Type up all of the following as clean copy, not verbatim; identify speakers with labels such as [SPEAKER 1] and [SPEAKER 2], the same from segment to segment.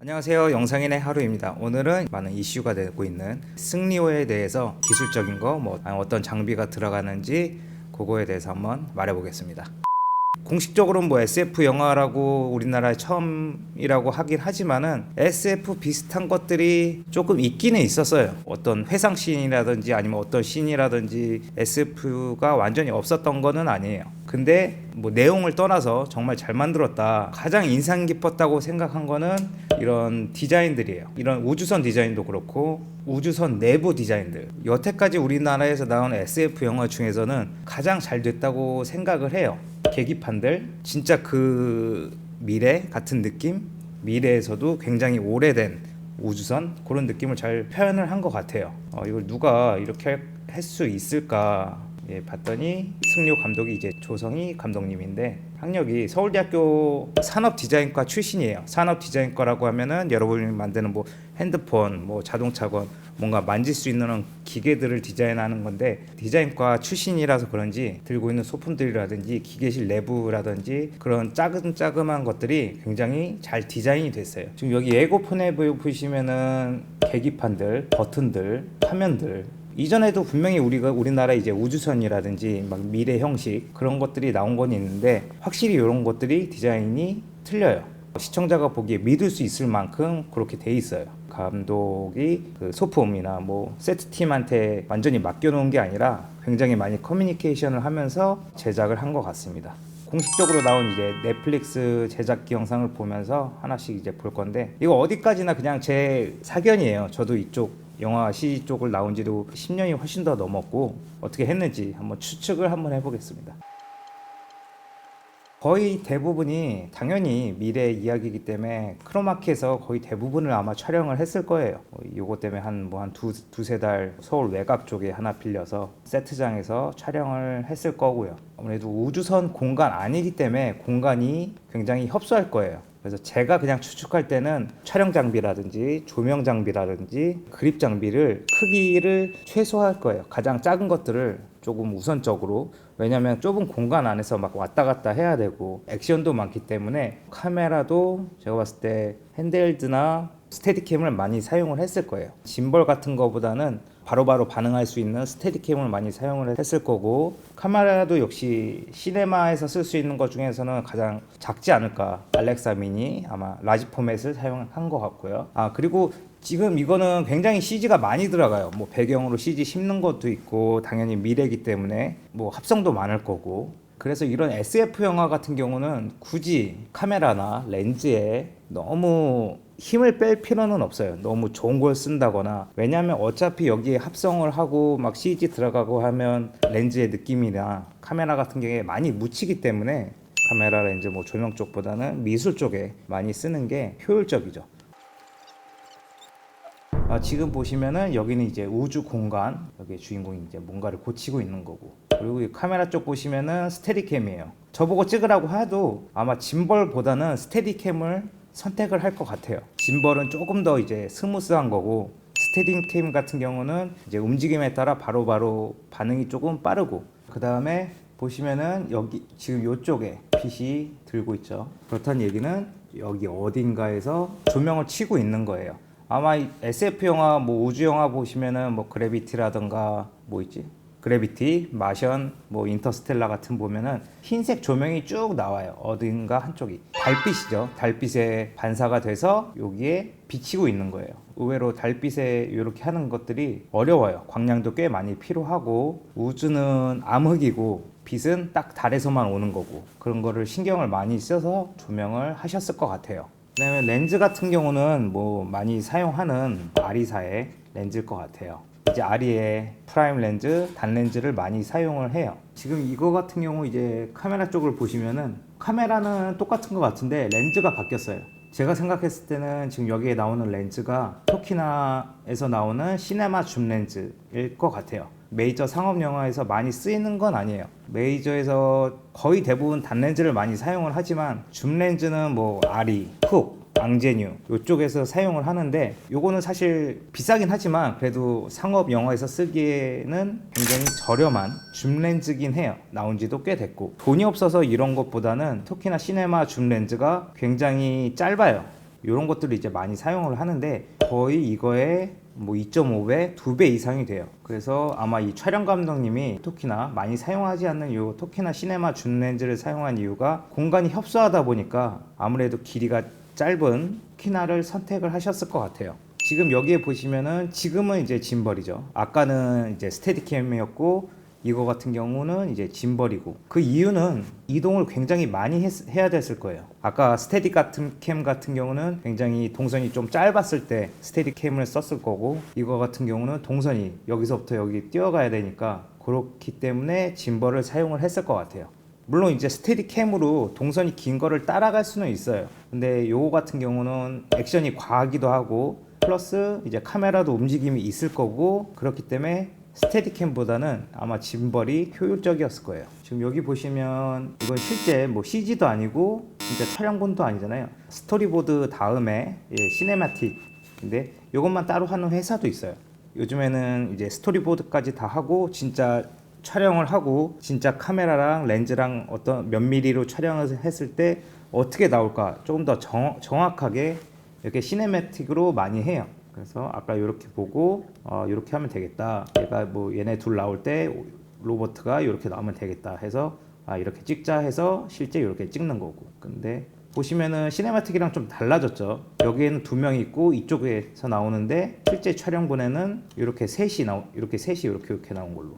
[SPEAKER 1] 안녕하세요. 영상인의 하루입니다. 오늘은 많은 이슈가 되고 있는 승리호에 대해서 기술적인 거, 어떤 장비가 들어가는지 그거에 대해서 한번 말해보겠습니다. 공식적으로는 SF 영화라고 우리나라에 처음이라고 하긴 하지만은 SF 비슷한 것들이 조금 있기는 있었어요. 어떤 회상 씬이라든지 아니면 어떤 씬이라든지 SF가 완전히 없었던 거는 아니에요. 근데 내용을 떠나서 정말 잘 만들었다, 가장 인상 깊었다고 생각한 거는 이런 디자인들이에요. 이런 우주선 디자인도 그렇고 우주선 내부 디자인들, 여태까지 우리나라에서 나온 SF 영화 중에서는 가장 잘 됐다고 생각을 해요. 계기판들 진짜 그 미래 같은 느낌, 미래에서도 굉장히 오래된 우주선 그런 느낌을 잘 표현을 한 것 같아요. 이걸 누가 이렇게 할 수 있을까 봤더니 승료 감독이 이제 조성희 감독님인데, 학력이 서울대학교 산업디자인과 출신이에요. 산업디자인과라고 하면은 여러분이 만드는 핸드폰, 자동차건 뭔가 만질 수 있는 기계들을 디자인하는 건데, 디자인과 출신이라서 그런지 들고 있는 소품들이라든지 기계실 내부라든지 그런 짜금짜금한 것들이 굉장히 잘 디자인이 됐어요. 지금 여기 예고편에 보시면은 계기판들, 버튼들, 화면들, 이전에도 분명히 우리나라 이제 우주선이라든지 미래 형식 그런 것들이 나온 건 있는데, 확실히 이런 것들이 디자인이 틀려요. 시청자가 보기에 믿을 수 있을 만큼 그렇게 돼 있어요. 감독이 그 소품이나 세트팀한테 완전히 맡겨놓은 게 아니라 굉장히 많이 커뮤니케이션을 하면서 제작을 한 것 같습니다. 공식적으로 나온 이제 넷플릭스 제작기 영상을 보면서 하나씩 이제 볼 건데, 이거 어디까지나 그냥 제 사견이에요. 저도 이쪽 영화 CG 쪽을 나온 지도 10년이 훨씬 더 넘었고, 어떻게 했는지 한번 추측을 한번 해보겠습니다. 거의 대부분이 당연히 미래 이야기이기 때문에 크로마키에서 거의 대부분을 아마 촬영을 했을 거예요. 요거 때문에 한 두세 달 서울 외곽 쪽에 하나 빌려서 세트장에서 촬영을 했을 거고요. 아무래도 우주선 공간 아니기 때문에 공간이 굉장히 협소할 거예요. 그래서 제가 그냥 추측할 때는 촬영 장비라든지 조명 장비라든지 그립 장비를 크기를 최소화할 거예요. 가장 작은 것들을 조금 우선적으로, 왜냐면 좁은 공간 안에서 왔다 갔다 해야 되고 액션도 많기 때문에 카메라도 제가 봤을 때 핸드헬드나 스테디캠을 많이 사용을 했을 거예요. 짐벌 같은 거보다는 바로바로 반응할 수 있는 스테디캠을 많이 사용을 했을 거고, 카메라도 역시 시네마에서 쓸 수 있는 것 중에서는 가장 작지 않을까. 알렉사 미니 아마 라지 포맷을 사용한 것 같고요. 그리고 지금 이거는 굉장히 CG가 많이 들어가요. 배경으로 CG 심는 것도 있고, 당연히 미래이기 때문에 합성도 많을 거고. 그래서 이런 SF 영화 같은 경우는 굳이 카메라나 렌즈에 너무 힘을 뺄 필요는 없어요. 너무 좋은 걸 쓴다거나. 왜냐하면 어차피 여기에 합성을 하고 CG 들어가고 하면 렌즈의 느낌이나 카메라 같은 경우에 많이 묻히기 때문에 카메라 렌즈 조명 쪽보다는 미술 쪽에 많이 쓰는 게 효율적이죠. 지금 보시면은 여기는 이제 우주 공간, 여기 주인공이 이제 뭔가를 고치고 있는 거고, 그리고 이 카메라 쪽 보시면은 스테디캠이에요. 저보고 찍으라고 해도 아마 짐벌보다는 스테디캠을 선택을 할 것 같아요. 짐벌은 조금 더 이제 스무스한 거고, 스테디캠 같은 경우는 이제 움직임에 따라 바로바로 반응이 조금 빠르고, 그 다음에 보시면은 여기 지금 이쪽에 빛이 들고 있죠. 그렇다는 얘기는 여기 어딘가에서 조명을 치고 있는 거예요. 아마 SF 영화, 우주 영화 보시면은 그래비티라던가 그래비티, 마션, 인터스텔라 같은 보면은 흰색 조명이 쭉 나와요. 어딘가 한쪽이 달빛이죠. 달빛에 반사가 돼서 여기에 비치고 있는 거예요. 의외로 달빛에 이렇게 하는 것들이 어려워요. 광량도 꽤 많이 필요하고, 우주는 암흑이고 빛은 딱 달에서만 오는 거고, 그런 거를 신경을 많이 써서 조명을 하셨을 것 같아요. 그다음에 렌즈 같은 경우는 많이 사용하는 아리사의 렌즈일 것 같아요. 이제 아리의 프라임 렌즈, 단 렌즈를 많이 사용을 해요. 지금 이거 같은 경우 이제 카메라 쪽을 보시면은 카메라는 똑같은 것 같은데 렌즈가 바뀌었어요. 제가 생각했을 때는 지금 여기에 나오는 렌즈가 토키나에서 나오는 시네마 줌 렌즈일 것 같아요. 메이저 상업 영화에서 많이 쓰이는 건 아니에요. 메이저에서 거의 대부분 단렌즈를 많이 사용을 하지만 줌 렌즈는 아리, 훅, 앙제뉴 이쪽에서 사용을 하는데, 요거는 사실 비싸긴 하지만 그래도 상업 영화에서 쓰기에는 굉장히 저렴한 줌 렌즈긴 해요. 나온 지도 꽤 됐고, 돈이 없어서 이런 것보다는 토키나 시네마 줌 렌즈가 굉장히 짧아요. 이런 것들을 이제 많이 사용을 하는데 거의 이거에 뭐 2.5배, 2배 이상이 돼요. 그래서 아마 이 촬영 감독님이 토키나 많이 사용하지 않는 이 토키나 시네마 줌 렌즈를 사용한 이유가 공간이 협소하다 보니까 아무래도 길이가 짧은 토키나를 선택을 하셨을 것 같아요. 지금 여기에 보시면은 지금은 이제 짐벌이죠. 아까는 이제 스테디캠이었고 이거 같은 경우는 이제 짐벌이고, 그 이유는 이동을 굉장히 많이 해야 됐을 거예요. 아까 스테디 캠 같은 경우는 굉장히 동선이 좀 짧았을 때 스테디 캠을 썼을 거고, 이거 같은 경우는 동선이 여기서부터 여기 뛰어가야 되니까 그렇기 때문에 짐벌을 사용을 했을 것 같아요. 물론 이제 스테디 캠으로 동선이 긴 거를 따라갈 수는 있어요. 근데 요거 같은 경우는 액션이 과하기도 하고 플러스 이제 카메라도 움직임이 있을 거고, 그렇기 때문에 스테디캠보다는 아마 짐벌이 효율적이었을 거예요. 지금 여기 보시면 이건 실제 뭐 CG도 아니고 진짜 촬영본도 아니잖아요. 스토리보드 다음에 시네마틱인데 이것만 따로 하는 회사도 있어요. 요즘에는 이제 스토리보드까지 다 하고 진짜 촬영을 하고 진짜 카메라랑 렌즈랑 어떤 몇 미리로 촬영을 했을 때 어떻게 나올까 조금 더 정확하게 이렇게 시네마틱으로 많이 해요. 그래서 아까 이렇게 보고 이렇게 하면 되겠다. 얘가 뭐 얘네 둘 나올 때 로버트가 이렇게 나오면 되겠다 해서 이렇게 찍자 해서 실제 이렇게 찍는 거고. 근데 보시면은 시네마틱이랑 좀 달라졌죠. 여기에는 두 명 있고 이쪽에서 나오는데 실제 촬영본에는 이렇게 셋이 이렇게 나온 걸로.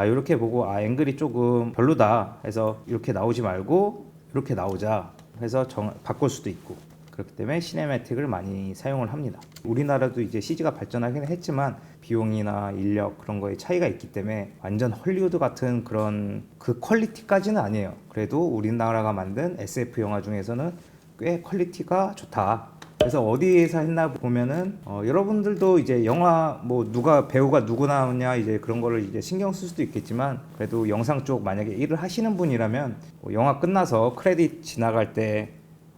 [SPEAKER 1] 이렇게 보고 앵글이 조금 별로다 해서 이렇게 나오지 말고 이렇게 나오자 해서 바꿀 수도 있고. 그렇기 때문에 시네매틱을 많이 사용을 합니다. 우리나라도 이제 CG가 발전하긴 했지만 비용이나 인력 그런 거에 차이가 있기 때문에 완전 헐리우드 같은 그런 그 퀄리티까지는 아니에요. 그래도 우리나라가 만든 SF 영화 중에서는 꽤 퀄리티가 좋다. 그래서 어디에서 했나 보면은 여러분들도 이제 영화 뭐 배우가 누구 나오냐 이제 그런 거를 이제 신경 쓸 수도 있겠지만, 그래도 영상 쪽 만약에 일을 하시는 분이라면 영화 끝나서 크레딧 지나갈 때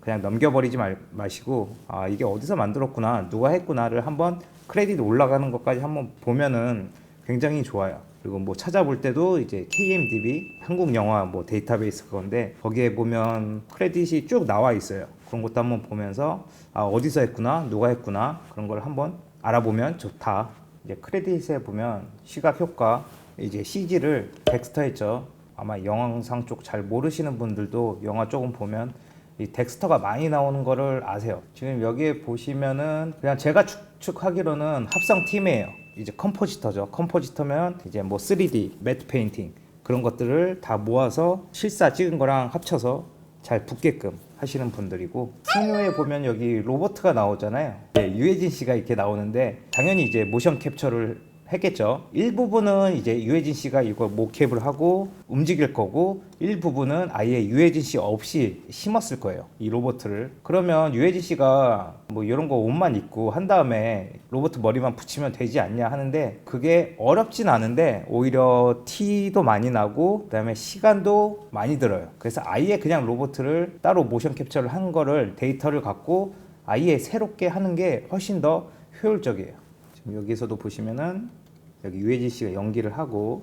[SPEAKER 1] 그냥 넘겨버리지 마시고 이게 어디서 만들었구나 누가 했구나를 한번 크레딧 올라가는 것까지 한번 보면은 굉장히 좋아요. 그리고 뭐 찾아볼 때도 이제 KMDB 한국 영화 뭐 데이터베이스 그건데 거기에 보면 크레딧이 쭉 나와 있어요. 그런 것도 한번 보면서 어디서 했구나 누가 했구나 그런 걸 한번 알아보면 좋다. 이제 크레딧에 보면 시각 효과 이제 CG를 덱스터 했죠. 아마 영상 쪽 잘 모르시는 분들도 영화 조금 보면 이 덱스터가 많이 나오는 거를 아세요. 지금 여기에 보시면은 그냥 제가 추측하기로는 합성팀이에요. 이제 컴포지터죠. 컴포지터면 이제 뭐 3D, 매트 페인팅 그런 것들을 다 모아서 실사 찍은 거랑 합쳐서 잘 붙게끔 하시는 분들이고, 승료에 보면 여기 로버트가 나오잖아요. 유해진 씨가 이렇게 나오는데 당연히 이제 모션 캡처를 했겠죠. 일부분은 이제 유해진 씨가 이걸 모캡을 하고 움직일 거고, 일부분은 아예 유해진 씨 없이 심었을 거예요, 이 로봇을. 그러면 유해진 씨가 뭐 이런 거 옷만 입고 한 다음에 로봇 머리만 붙이면 되지 않냐 하는데, 그게 어렵진 않은데 오히려 티도 많이 나고 그다음에 시간도 많이 들어요. 그래서 아예 그냥 로봇을 따로 모션 캡처를 한 거를 데이터를 갖고 아예 새롭게 하는 게 훨씬 더 효율적이에요. 지금 여기서도 보시면은 여기 유해진 씨가 연기를 하고,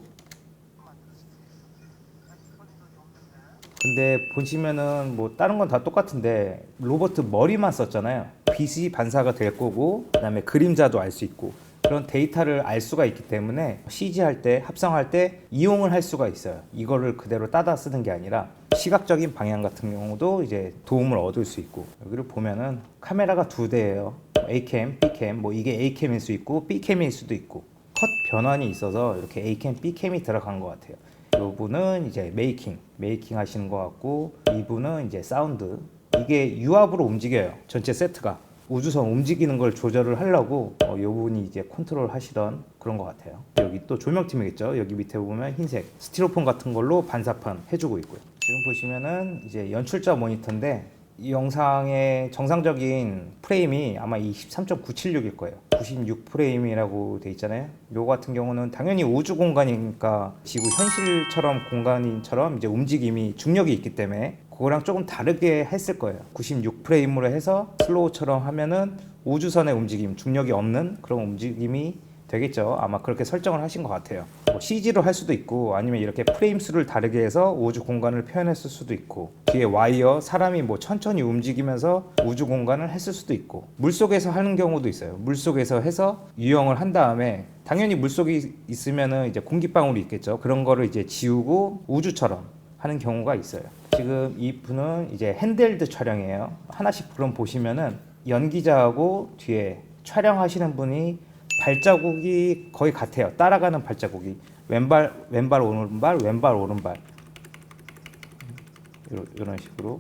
[SPEAKER 1] 근데 보시면은 뭐 다른 건 다 똑같은데 로버트 머리만 썼잖아요. 빛이 반사가 될 거고 그다음에 그림자도 알 수 있고 그런 데이터를 알 수가 있기 때문에 CG 할 때 합성할 때 이용을 할 수가 있어요. 이거를 그대로 따다 쓰는 게 아니라 시각적인 방향 같은 경우도 이제 도움을 얻을 수 있고, 여기를 보면은 카메라가 두 대예요. A캠, B캠, 뭐 이게 A캠일 수 있고 B캠일 수도 있고 컷 변환이 있어서 이렇게 A캠, B캠이 들어간 것 같아요. 이 분은 이제 메이킹 하시는 것 같고, 이분은 이제 사운드. 이게 유압으로 움직여요. 전체 세트가 우주선 움직이는 걸 조절을 하려고 이 분이 이제 컨트롤 하시던 그런 것 같아요. 여기 또 조명팀이겠죠. 여기 밑에 보면 흰색 스티로폼 같은 걸로 반사판 해주고 있고요. 지금 보시면은 이제 연출자 모니터인데 이 영상의 정상적인 프레임이 아마 이 13.976일 거예요. 96 프레임이라고 돼 있잖아요. 요 같은 경우는 당연히 우주 공간이니까 지구 현실처럼 공간인처럼 이제 움직임이 중력이 있기 때문에 그거랑 조금 다르게 했을 거예요. 96 프레임으로 해서 슬로우처럼 하면은 우주선의 움직임, 중력이 없는 그런 움직임이 되겠죠. 아마 그렇게 설정을 하신 것 같아요. 뭐 뭐 CG로 할 수도 있고 아니면 이렇게 프레임 수를 다르게 해서 우주 공간을 표현했을 수도 있고 뒤에 와이어 사람이 뭐 천천히 움직이면서 우주 공간을 했을 수도 있고 물속에서 하는 경우도 있어요. 물속에서 해서 유형을 한 다음에 당연히 물속에 있으면은 이제 공기방울이 있겠죠. 그런 거를 이제 지우고 우주처럼 하는 경우가 있어요. 지금 이 분은 이제 핸들드 촬영이에요. 하나씩 그럼 보시면은 연기자하고 뒤에 촬영하시는 분이 발자국이 거의 같아요. 따라가는 발자국이 왼발 오른발 왼발 오른발 이런 식으로.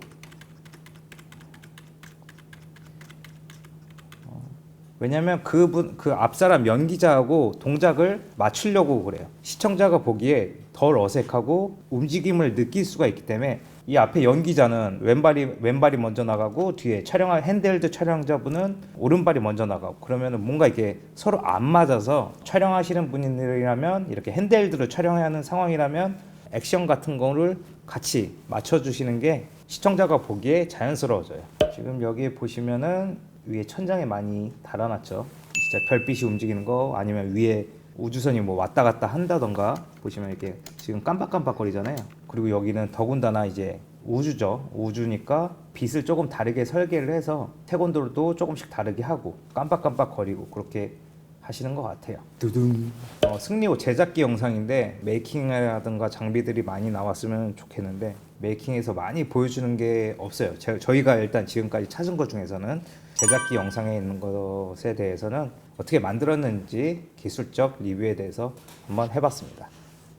[SPEAKER 1] 왜냐면 그 앞사람 연기자하고 동작을 맞추려고 그래요. 시청자가 보기에 덜 어색하고 움직임을 느낄 수가 있기 때문에 이 앞에 연기자는 왼발이 먼저 나가고 뒤에 촬영한 핸드헬드 촬영자분은 오른발이 먼저 나가고 그러면은 뭔가 이게 서로 안 맞아서 촬영하시는 분이라면 이렇게 핸드헬드로 촬영해야 하는 상황이라면 액션 같은 거를 같이 맞춰주시는 게 시청자가 보기에 자연스러워져요. 지금 여기 보시면은 위에 천장에 많이 달아놨죠. 진짜 별빛이 움직이는 거 아니면 위에 우주선이 뭐 왔다 갔다 한다던가 보시면 이렇게 지금 깜빡깜빡거리잖아요. 그리고 여기는 더군다나 이제 우주죠. 우주니까 빛을 조금 다르게 설계를 해서 태권도도 조금씩 다르게 하고 깜빡깜빡거리고 그렇게 하시는 것 같아요. 두둥. 승리호 제작기 영상인데 메이킹이라든가 장비들이 많이 나왔으면 좋겠는데 메이킹에서 많이 보여주는 게 없어요. 저희가 일단 지금까지 찾은 것 중에서는 제작기 영상에 있는 것에 대해서는 어떻게 만들었는지 기술적 리뷰에 대해서 한번 해봤습니다.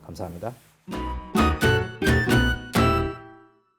[SPEAKER 1] 감사합니다.